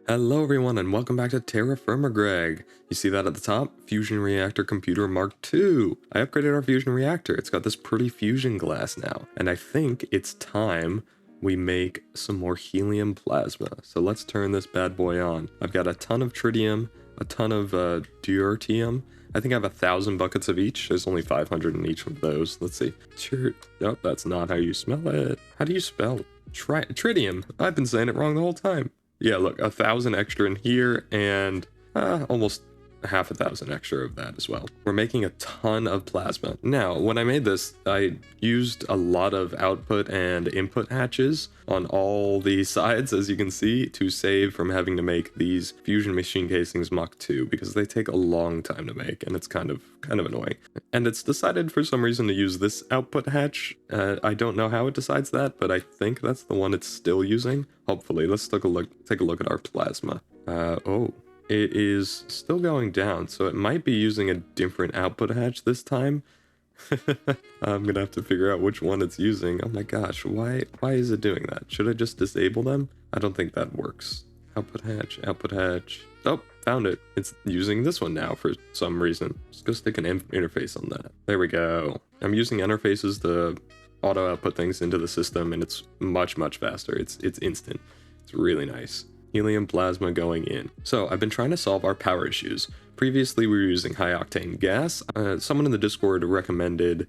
Hello everyone and welcome back to Terrafirmagreg. You see that at the top? Fusion Reactor Computer Mark II. I upgraded our fusion reactor. It's got this pretty fusion glass now. And I think it's time we make some more helium plasma. So let's turn this bad boy on. I've got a ton of tritium, a ton of deuterium. I think I have 1,000 buckets of each. There's only 500 in each of those. Let's see. Nope, that's not how you smell it. How do you spell tritium? I've been saying it wrong the whole time. Yeah, look, 1,000 extra in here and almost 1,000 extra of that as well. We're making a ton of plasma. Now, when I made this, I used a lot of output and input hatches on all the sides, as you can see, to save from having to make these fusion machine casings Mach 2 because they take a long time to make and it's kind of annoying. And it's decided for some reason to use this output hatch. I don't know how it decides that, but I think that's the one it's still using. Hopefully, let's take a look at our plasma. It is still going down, so it might be using a different output hatch this time. I'm gonna have to figure out which one it's using. Oh my gosh, why is it doing that? Should I just disable them? I don't think that works. Output hatch. Oh, found it. It's using this one now for some reason. Let's go stick an interface on that. There we go. I'm using interfaces to auto output things into the system, and it's much faster. It's instant. It's really nice. Helium plasma going in. So I've been trying to solve our power issues. Previously we were using high octane gas. Someone in the Discord recommended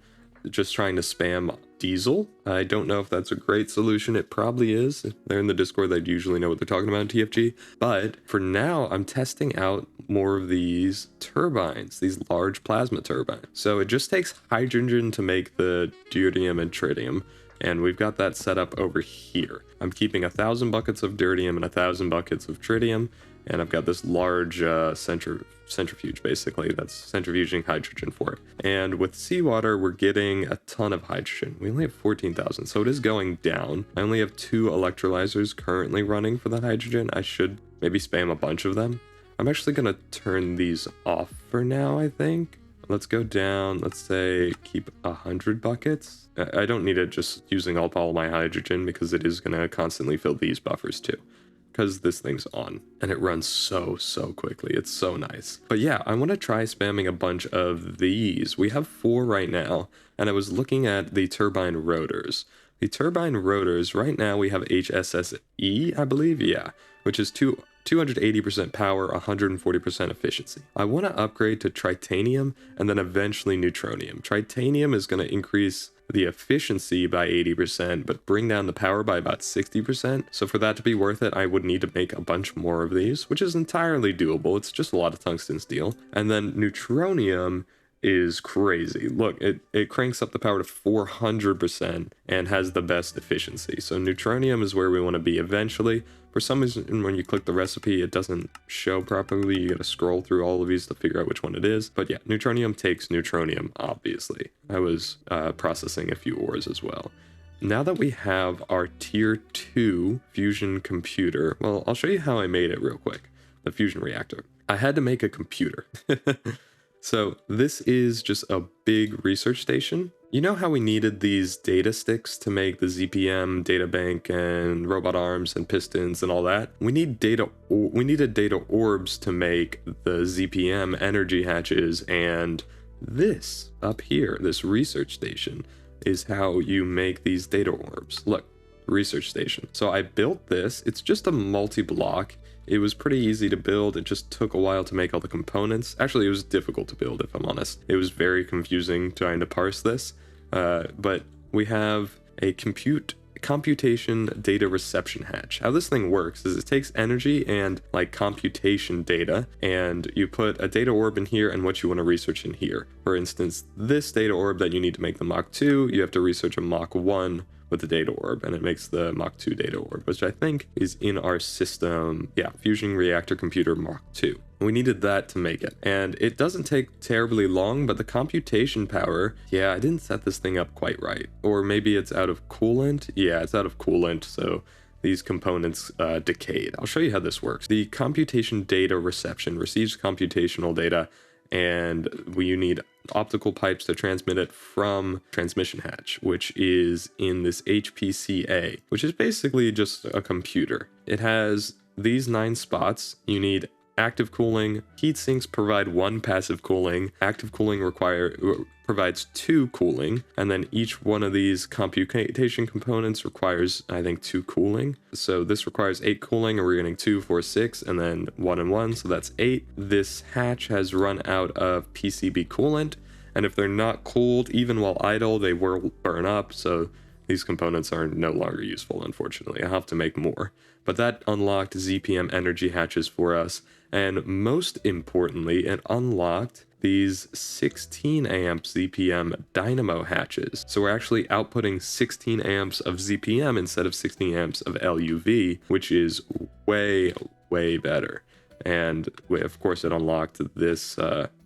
just trying to spam diesel. I don't know if that's a great solution. It probably is. If they're in the Discord, they'd usually know what they're talking about in TFG. But for now, I'm testing out more of these turbines, these large plasma turbines. So it just takes hydrogen to make the deuterium and tritium. And we've got that set up over here. I'm keeping 1,000 buckets of deuterium and 1,000 buckets of tritium. And I've got this large centrifuge, basically, that's centrifuging hydrogen for it. And with seawater, we're getting a ton of hydrogen. We only have 14,000, so it is going down. I only have 2 electrolyzers currently running for that hydrogen. I should maybe spam a bunch of them. I'm actually going to turn these off for now, I think. Let's go down, let's say keep 100 buckets. I don't need it just using up all my hydrogen because it is going to constantly fill these buffers too. Because this thing's on and it runs so quickly. It's so nice. But yeah, I want to try spamming a bunch of these. We have 4 right now, and I was looking at the turbine rotors. The turbine rotors, right now we have HSSE, I believe, yeah, which is 280% power, 140% efficiency. I want to upgrade to tritanium and then eventually neutronium. Tritanium is going to increase the efficiency by 80%, but bring down the power by about 60%. So for that to be worth it, I would need to make a bunch more of these, which is entirely doable. It's just a lot of tungsten steel. And then neutronium is crazy. Look, it cranks up the power to 400% and has the best efficiency. So neutronium is where we want to be eventually. For some reason, when you click the recipe, it doesn't show properly. You gotta scroll through all of these to figure out which one it is. But yeah, neutronium takes neutronium, obviously. I was processing a few ores as well. Now that we have our tier 2 fusion computer, well, I'll show you how I made it real quick. The fusion reactor. I had to make a computer. So this is just a big research station. You know how we needed these data sticks to make the ZPM data bank and robot arms and pistons and all that? We needed data orbs to make the ZPM energy hatches, and this up here, this research station, is how you make these data orbs. Look, research station. So I built this. It's just a multi-block. It was pretty easy to build. It just took a while to make all the components. Actually, it was difficult to build, if I'm honest. It was very confusing trying to parse this. But we have a computation data reception hatch. How this thing works is it takes energy and like computation data, and you put a data orb in here and what you want to research in here. For instance, this data orb that you need to make the Mach 2, you have to research a Mach 1 with the data orb, and it makes the Mach 2 data orb, which I think is in our system. Yeah, fusion reactor computer Mach 2. We needed that to make it, and it doesn't take terribly long, but the computation power, yeah, I didn't set this thing up quite right. Or maybe it's out of coolant. Yeah, it's out of coolant, so these components decayed. I'll show you how this works. The computation data reception receives computational data, and you need optical pipes to transmit it from transmission hatch, which is in this HPCA, which is basically just a computer. It has these 9 spots, you need active cooling. Heat sinks provide 1 passive cooling. Active cooling provides 2 cooling. And then each one of these computation components requires, I think, 2 cooling. So this requires 8 cooling, and we're getting 2, 4, 6, and then 1 and 1. So that's 8. This hatch has run out of PCB coolant. And if they're not cooled, even while idle, they will burn up. So these components are no longer useful, unfortunately. I'll have to make more. But that unlocked ZPM energy hatches for us. And most importantly, it unlocked these 16 amp ZPM dynamo hatches. So we're actually outputting 16 amps of ZPM instead of 16 amps of LUV, which is way, way better. And of course, it unlocked this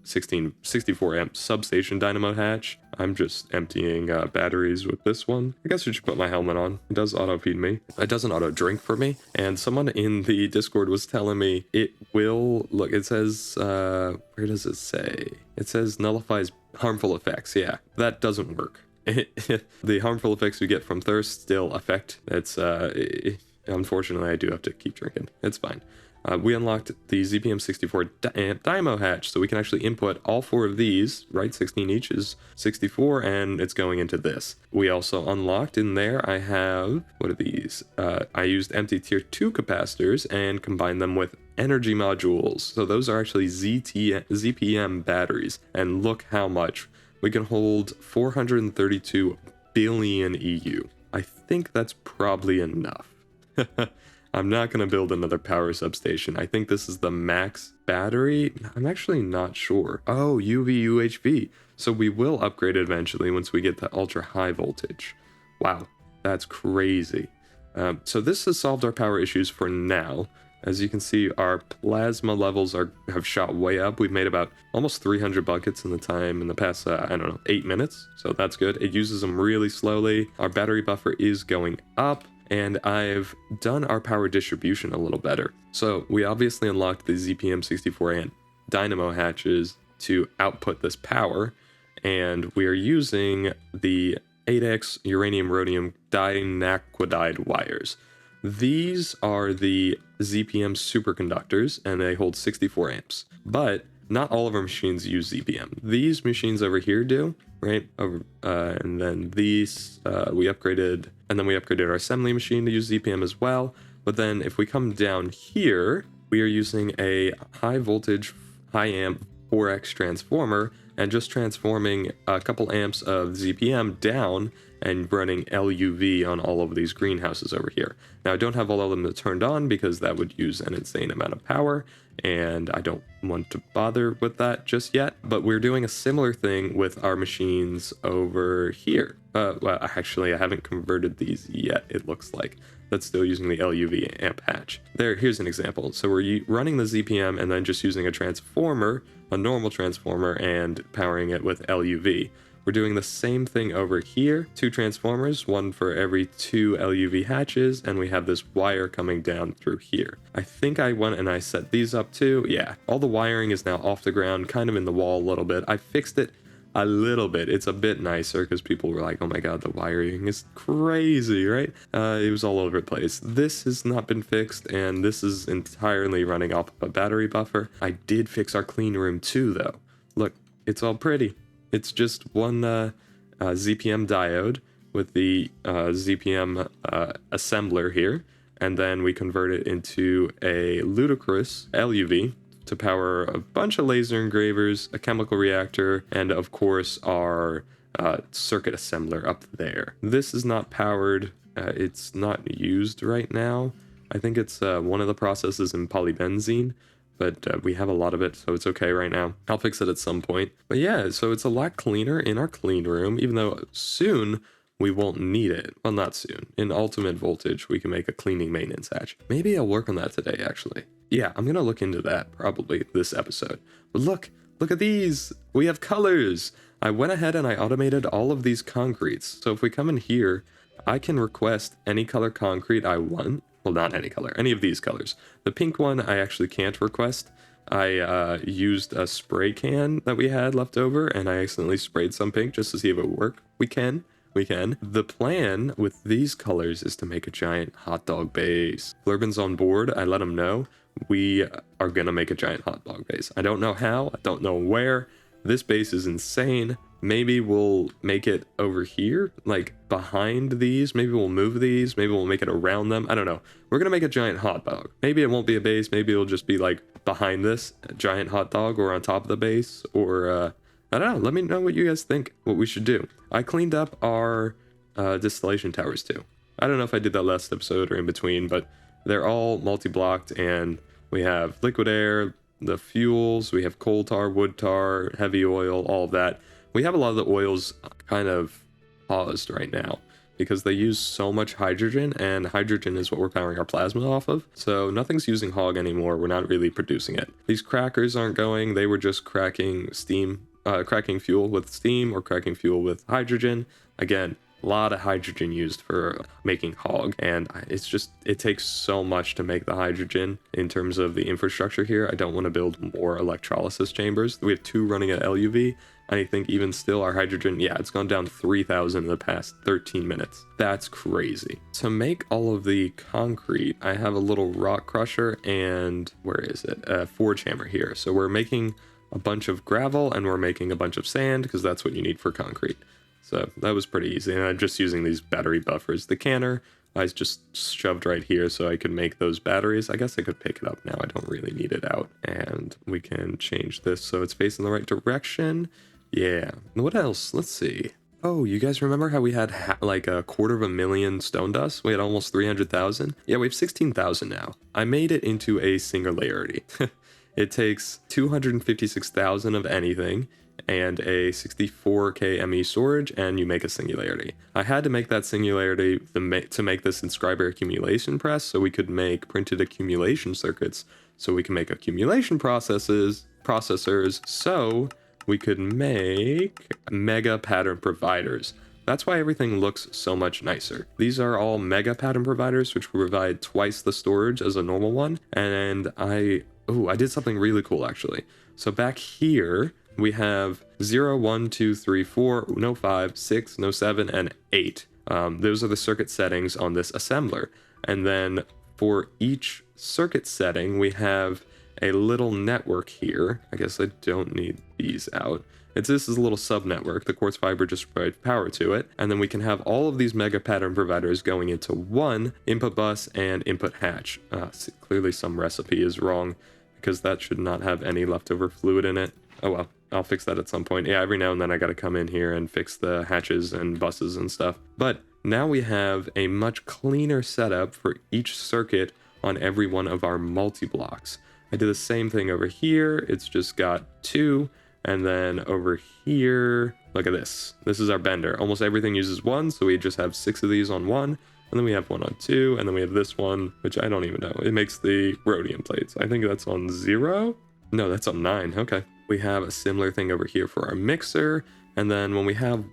64 amp substation dynamo hatch. I'm just emptying batteries with this one. I guess I should put my helmet on. It does auto feed me. It doesn't auto drink for me. And someone in the Discord was telling me it will, look, it says, where does it say? It says nullifies harmful effects. Yeah, that doesn't work. The harmful effects we get from thirst still affect. It's, unfortunately, I do have to keep drinking. It's fine. We unlocked the ZPM64 amp Dymo hatch, so we can actually input all 4 of these, right? 16 each is 64, and it's going into this. We also unlocked in there, I have, what are these? I used empty tier 2 capacitors and combined them with energy modules. So those are actually ZPM batteries, and look how much. We can hold 432 billion EU. I think that's probably enough. I'm not going to build another power substation. I think this is the max battery. I'm actually not sure. Oh, UV UHV. So we will upgrade it eventually once we get to ultra high voltage. Wow, that's crazy. So this has solved our power issues for now. As you can see, our plasma levels have shot way up. We've made about almost 300 buckets in the past, 8 minutes. So that's good. It uses them really slowly. Our battery buffer is going up. And I've done our power distribution a little better. So we obviously unlocked the ZPM64 amp dynamo hatches to output this power, and we are using the 8x uranium rhodium dinaquidide wires. These are the ZPM superconductors, and they hold 64 amps. But not all of our machines use ZPM. These machines over here do, right? And then these we upgraded, and then we upgraded our assembly machine to use ZPM as well. But then if we come down here, we are using a high voltage, high amp 4x transformer, and just transforming a couple amps of ZPM down and running LUV on all of these greenhouses over here. Now I don't have all of them turned on because that would use an insane amount of power, and I don't want to bother with that just yet. But we're doing a similar thing with our machines over here. Well, actually, I haven't converted these yet, it looks like. That's still using the LUV amp hatch. Here's an example. So we're running the ZPM and then just using a transformer, a normal transformer, and powering it with LUV. We're doing the same thing over here. 2 transformers, 1 for every 2 LUV hatches, and we have this wire coming down through here. I think I went and I set these up too. Yeah, all the wiring is now off the ground, kind of in the wall a little bit. I fixed it a little bit. It's a bit nicer because people were like, oh my god, the wiring is crazy, right? It was all over the place. This has not been fixed, and this is entirely running off a battery buffer. I did fix our clean room too, though. Look, it's all pretty. It's just one ZPM diode with the ZPM assembler here, and then we convert it into a ludicrous LUV to power a bunch of laser engravers, a chemical reactor, and of course our circuit assembler up there. This is not powered. It's not used right now. I think it's one of the processes in polybenzene, but we have a lot of it, so it's okay right now. I'll fix it at some point. But yeah, so it's a lot cleaner in our clean room, even though soon we won't need it. Well, not soon. In ultimate voltage, we can make a cleaning maintenance hatch. Maybe I'll work on that today, actually. Yeah, I'm gonna look into that probably this episode. But look at these. We have colors. I went ahead and I automated all of these concretes. So if we come in here, I can request any color concrete I want. Well, not any color, any of these colors. The pink one I actually can't request. I used a spray can that we had left over, and I accidentally sprayed some pink just to see if it would work. We can. we can. The plan with these colors is to make a giant hot dog base. Flurben's on board. I let him know. We are gonna make a giant hot dog base. I don't know how. I don't know where. This base is insane. Maybe we'll make it over here, like behind these. Maybe we'll move these. Maybe we'll make it around them. I don't know. We're gonna make a giant hot dog. Maybe it won't be a base. Maybe it'll just be like behind this giant hot dog or on top of the base, or I don't know. Let me know what you guys think, what we should do. I cleaned up our distillation towers too. I don't know if I did that last episode or in between, but they're all multi-blocked, and we have liquid air, the fuels, we have coal tar, wood tar, heavy oil, all of that. We have a lot of the oils kind of paused right now because they use so much hydrogen, and hydrogen is what we're powering our plasma off of. So nothing's using hog anymore. We're not really producing it. These crackers aren't going. They were just cracking steam, cracking fuel with steam or cracking fuel with hydrogen. Again, a lot of hydrogen used for making hog, and it's just, it takes so much to make the hydrogen in terms of the infrastructure here. I don't want to build more electrolysis chambers. We have 2 running at LUV. I think even still our hydrogen, yeah, it's gone down 3,000 in the past 13 minutes. That's crazy. To make all of the concrete, I have a little rock crusher and, where is it? A forge hammer here. So we're making a bunch of gravel and we're making a bunch of sand because that's what you need for concrete. So that was pretty easy. And I'm just using these battery buffers. The canner, I just shoved right here so I could make those batteries. I guess I could pick it up now. I don't really need it out. And we can change this so it's facing the right direction. Yeah. What else? Let's see. Oh, you guys remember how we had like 250,000 stone dust? We had almost 300,000. Yeah, we have 16,000 now. I made it into a singularity. It takes 256,000 of anything and a 64k ME storage, and you make a singularity. I had to make that singularity to make this inscriber accumulation press so we could make printed accumulation circuits, so we can make accumulation processors, so we could make mega pattern providers. That's why everything looks so much nicer. These are all mega pattern providers, which provide twice the storage as a normal one. And I did something really cool actually. So back here, we have 0, 1, 2, 3, 4, no 5, 6, no 7, and 8. Those are the circuit settings on this assembler. And then for each circuit setting, we have a little network here. I guess I don't need these out. This is a little sub network. The quartz fiber just provides power to it. And then we can have all of these mega pattern providers going into one input bus and input hatch. Clearly some recipe is wrong because that should not have any leftover fluid in it. Oh well, I'll fix that at some point. Yeah, every now and then I gotta come in here and fix the hatches and buses and stuff. But now we have a much cleaner setup for each circuit on every one of our multi-blocks. I did the same thing over here. It's just got 2. And then over here, look at this. This is our bender. Almost everything uses 1, so we just have 6 of these on 1. And then we have 1 on 2, and then we have this one, which I don't even know. It makes the rhodium plates. I think that's on 0. No, that's on 9. Okay. We have a similar thing over here for our mixer. And then when we have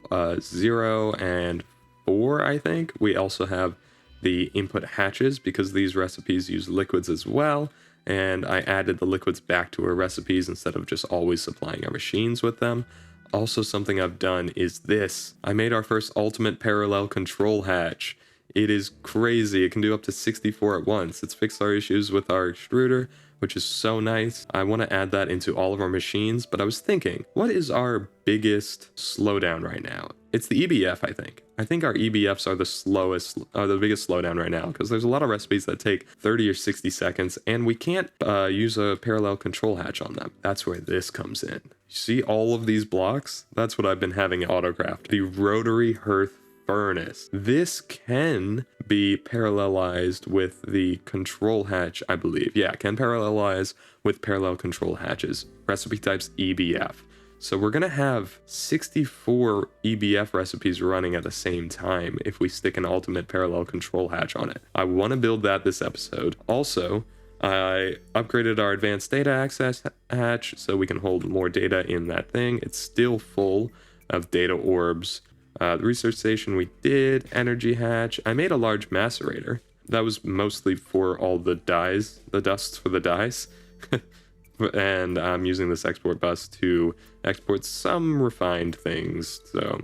0 and 4, I think, we also have the input hatches because these recipes use liquids as well. And I added the liquids back to our recipes instead of just always supplying our machines with them. Also, something I've done is this. I made our first ultimate parallel control hatch. It is crazy. It can do up to 64 at once. It's fixed our issues with our extruder, which is so nice. I want to add that into all of our machines, but I was thinking, what is our biggest slowdown right now? It's the EBF, I think. I think our EBFs are the biggest slowdown right now, because there's a lot of recipes that take 30 or 60 seconds, and we can't use a parallel control hatch on them. That's where this comes in. You see all of these blocks? That's what I've been having autographed. The rotary hearth furnace. This can be parallelized with the control hatch, I believe. Yeah, it can parallelize with parallel control hatches. Recipe types EBF. So we're going to have 64 EBF recipes running at the same time if we stick an ultimate parallel control hatch on it. I want to build that this episode. Also, I upgraded our advanced data access hatch so we can hold more data in that thing. It's still full of data orbs. The research station we did, energy hatch. I made a large macerator. That was mostly for all the dyes, the dusts for the dyes. And I'm using this export bus to export some refined things. So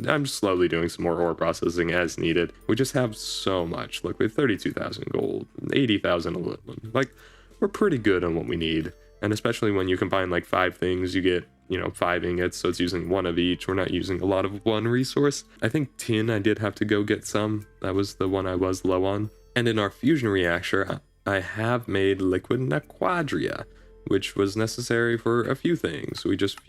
I'm slowly doing some more ore processing as needed. We just have so much. Look, we have 32,000 gold, 80,000 aluminum. Like, we're pretty good on what we need. And especially when you combine like 5 things, you get, 5 ingots. So it's using 1 of each. We're not using a lot of one resource. I think tin, I did have to go get some. That was the one I was low on. And in our fusion reactor, I have made liquid naquadria, which was necessary for a few things. We just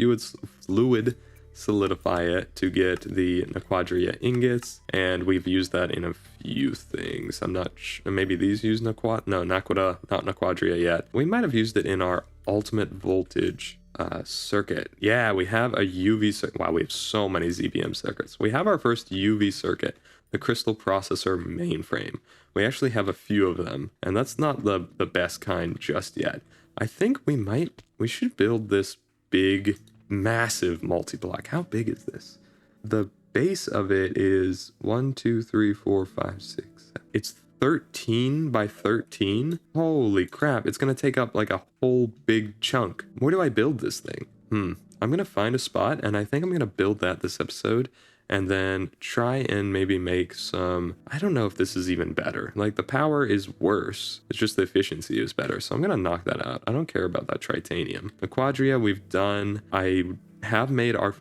fluid solidify it to get the naquadria ingots, and we've used that in a few things. I'm not sure, maybe these use naquadria, not naquadria yet. We might have used it in our ultimate voltage circuit. Yeah, we have a UV circuit. Wow, we have so many ZBM circuits. We have our first UV circuit, the crystal processor mainframe. We actually have a few of them, and that's not the best kind just yet. I think we should build this big, massive multi-block. How big is this? The base of it is 1, 2, 3, 4, 5, 6. It's 13 by 13. Holy crap. It's going to take up like a whole big chunk. Where do I build this thing? I'm going to find a spot, and I think I'm going to build that this episode. And then try and maybe make some, I don't know if this is even better. Like, the power is worse. It's just the efficiency is better. So I'm going to knock that out. I don't care about that tritanium. The quadria we've done. I have made a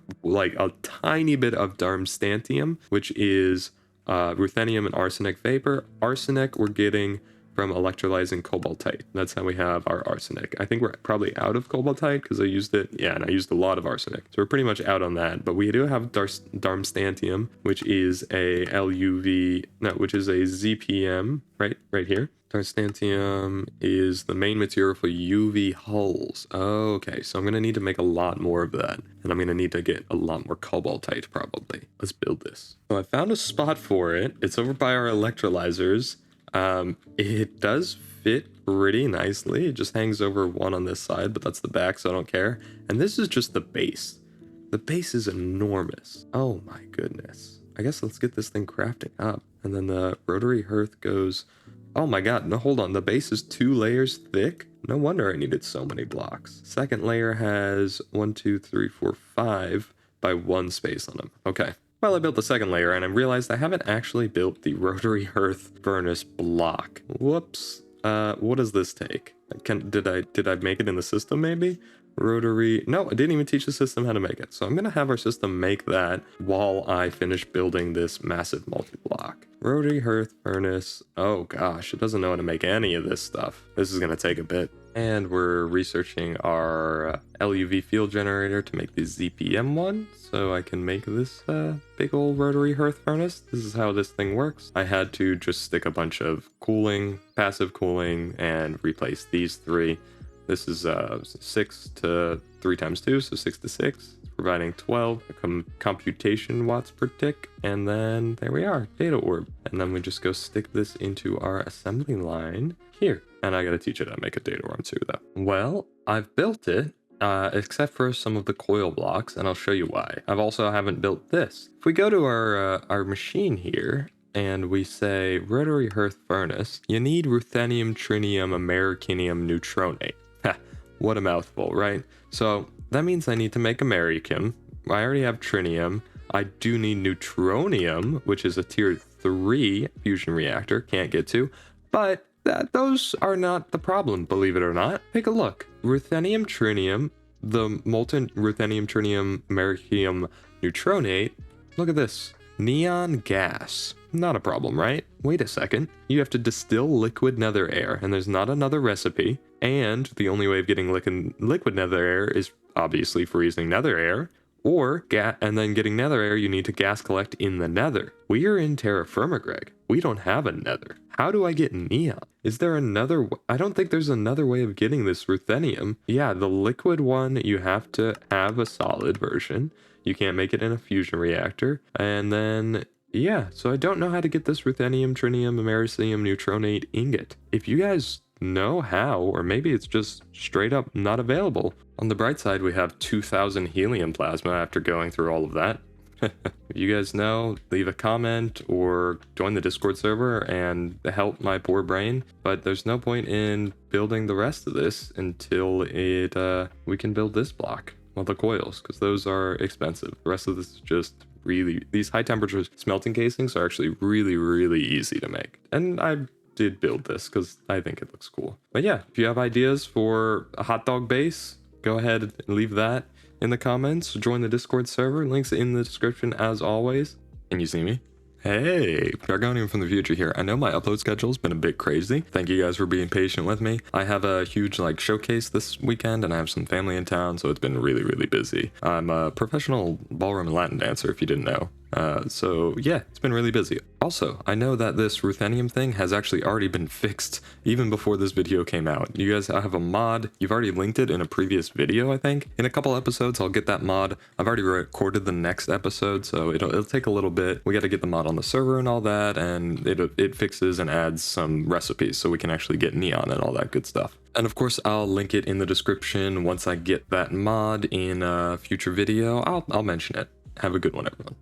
tiny bit of darmstanthium, which is ruthenium and arsenic vapor. Arsenic we're getting from electrolyzing cobaltite. That's how we have our arsenic. I think we're probably out of cobaltite because I used it. Yeah, and I used a lot of arsenic. So we're pretty much out on that. But we do have darmstanthium, which is a which is a ZPM, right here. Darmstanthium is the main material for UV hulls. Okay, so I'm going to need to make a lot more of that. And I'm going to need to get a lot more cobaltite probably. Let's build this. So I found a spot for it. It's over by our electrolyzers. It does fit pretty nicely. It just hangs over one on this side, but that's the back, so I don't care. And this is just the base. The base is enormous. Oh my goodness. I guess let's get this thing crafting up. And then the rotary hearth goes, oh my god, no, hold on. The base is 2 layers thick. No wonder I needed so many blocks. Second layer has 1, 2, 3, 4, 5 by 1 space on them. Okay. Well, I built the second layer and I realized I haven't actually built the rotary hearth furnace block. Whoops. What does this take? Did I make it in the system maybe? Rotary. No, I didn't even teach the system how to make it. So I'm going to have our system make that while I finish building this massive multi-block. Rotary hearth furnace. Oh gosh, it doesn't know how to make any of this stuff. This is going to take a bit. And we're researching our LUV field generator to make the ZPM one. So I can make this big old rotary hearth furnace. This is how this thing works. I had to just stick a bunch of cooling, passive cooling, and replace these 3. This is 6 to 3 times 2, so 6 to 6. It's providing 12 computation watts per tick. And then there we are, data orb. And then we just go stick this into our assembly line here. And I gotta teach it how to make a data orb too, though. Well, I've built it, except for some of the coil blocks, and I'll show you why. I've also haven't built this. If we go to our machine here, and we say rotary hearth furnace, you need ruthenium, trinium, americanium, neutronate. What a mouthful, right? So that means I need to make americium. I already have trinium. I do need neutronium, which is a tier 3 fusion reactor. Can't get to. But those are not the problem, believe it or not. Take a look. Ruthenium, trinium, the molten ruthenium, trinium, americium, neutronate. Look at this. Neon gas. Not a problem, right? Wait a second. You have to distill liquid nether air, and there's not another recipe. And the only way of getting liquid nether air is obviously freezing nether air. Or and then getting nether air, you need to gas collect in the nether. We are in Terrafirmagreg. We don't have a nether. How do I get neon? Is there another? I don't think there's another way of getting this ruthenium. Yeah, the liquid one, you have to have a solid version. You can't make it in a fusion reactor. And then, yeah, so I don't know how to get this ruthenium, trinium, americium, neutronate ingot. If you guys know how, or maybe it's just straight up not available. On the bright side, we have 2,000 helium plasma after going through all of that. If you guys know, leave a comment or join the Discord server and help my poor brain. But there's no point in building the rest of this until we can build this block. Well, the coils, because those are expensive. The rest of this is just really, these high temperature smelting casings are actually really easy to make. And I did build this because I think it looks cool. But yeah, if you have ideas for a hot dog base, go ahead and leave that in the comments. Join the Discord server, links in the description as always. Can you see me? Hey, Dragonian from the future here. I know my upload schedule's been a bit crazy. Thank you guys for being patient with me. I have a huge showcase this weekend and I have some family in town, so it's been really busy. I'm a professional ballroom and Latin dancer, if you didn't know. So yeah, it's been really busy. Also, I know that this ruthenium thing has actually already been fixed even before this video came out. You guys have a mod. You've already linked it in a previous video, I think. In a couple episodes, I'll get that mod. I've already recorded the next episode, so it'll take a little bit. We got to get the mod on the server and all that, and it fixes and adds some recipes so we can actually get neon and all that good stuff. And of course, I'll link it in the description once I get that mod in a future video. I'll mention it. Have a good one, everyone.